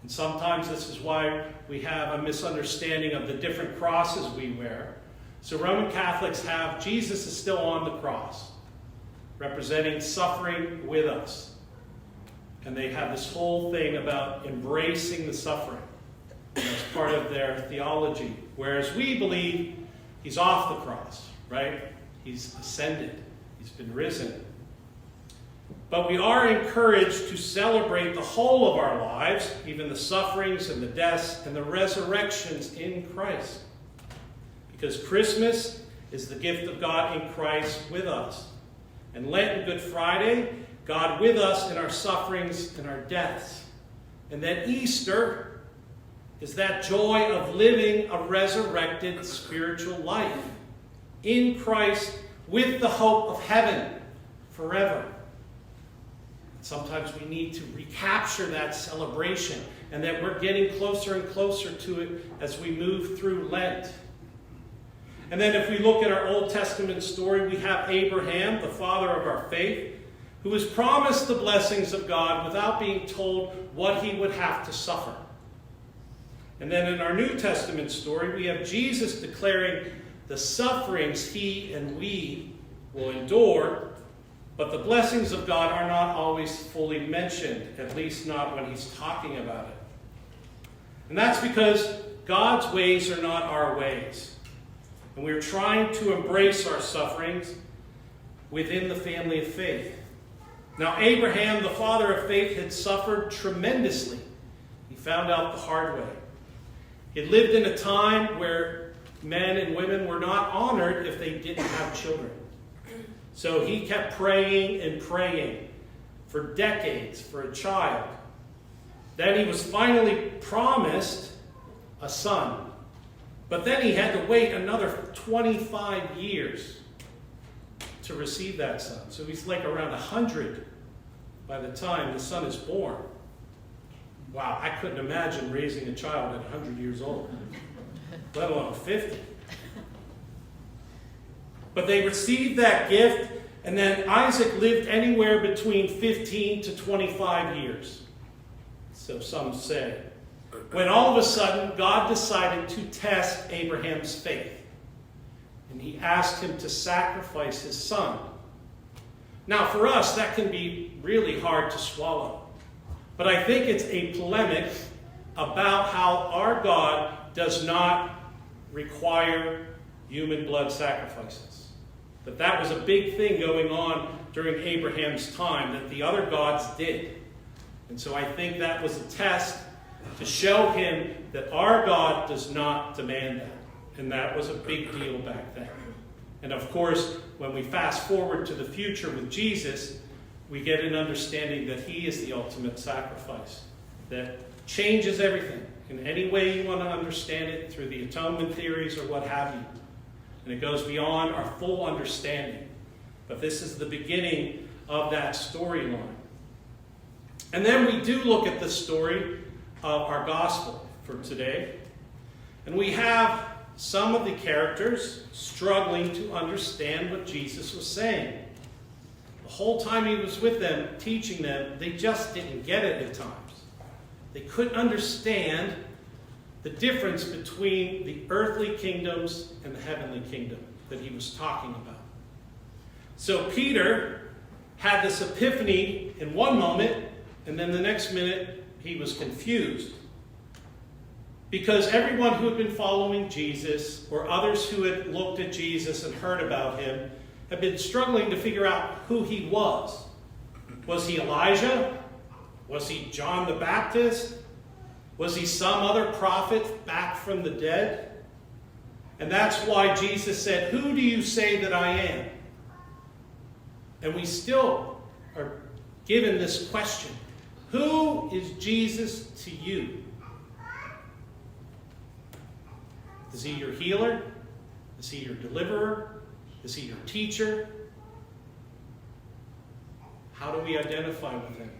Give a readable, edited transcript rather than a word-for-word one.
And sometimes this is why we have a misunderstanding of the different crosses we wear. So Roman Catholics have Jesus is still on the cross, representing suffering with us. And they have this whole thing about embracing the suffering as part of their theology. Whereas we believe he's off the cross, right? He's ascended. He's been risen. But we are encouraged to celebrate the whole of our lives, even the sufferings and the deaths and the resurrections in Christ. Because Christmas is the gift of God in Christ with us. And Lent and Good Friday, God with us in our sufferings and our deaths. And then Easter is that joy of living a resurrected spiritual life in Christ with the hope of heaven forever. Sometimes we need to recapture that celebration, and that we're getting closer and closer to it as we move through Lent. And then if we look at our Old Testament story, we have Abraham, the father of our faith, who was promised the blessings of God without being told what he would have to suffer. And then in our New Testament story, we have Jesus declaring the sufferings he and we will endure, but the blessings of God are not always fully mentioned, at least not when he's talking about it. And that's because God's ways are not our ways. And we're trying to embrace our sufferings within the family of faith. Now, Abraham, the father of faith, had suffered tremendously. He found out the hard way. He lived in a time where men and women were not honored if they didn't have children. So he kept praying and praying for decades for a child. Then he was finally promised a son. But then he had to wait another 25 years to receive that son. So he's like around 100 by the time the son is born. Wow, I couldn't imagine raising a child at 100 years old, let alone 50. But they received that gift, and then Isaac lived anywhere between 15 to 25 years. So some say. When all of a sudden, God decided to test Abraham's faith. And he asked him to sacrifice his son. Now, for us, that can be really hard to swallow. But I think it's a polemic about how our God does not require human blood sacrifices. That was a big thing going on during Abraham's time, that the other gods did. And so I think that was a test to show him that our God does not demand that. And that was a big deal back then. And of course, when we fast forward to the future with Jesus, we get an understanding that he is the ultimate sacrifice that changes everything in any way you want to understand it, through the atonement theories or what have you. And it goes beyond our full understanding. But this is the beginning of that storyline. And then we do look at the story of our gospel for today. And we have some of the characters struggling to understand what Jesus was saying. The whole time he was with them, teaching them, they just didn't get it at times. They couldn't understand the difference between the earthly kingdoms and the heavenly kingdom that he was talking about. So Peter had this epiphany in one moment, and then the next minute he was confused. Because everyone who had been following Jesus, or others who had looked at Jesus and heard about him, had been struggling to figure out who he was. Was he Elijah? Was he John the Baptist? Was he some other prophet back from the dead? And that's why Jesus said, "Who do you say that I am?" And we still are given this question. Who is Jesus to you? Is he your healer? Is he your deliverer? Is he your teacher? How do we identify with him?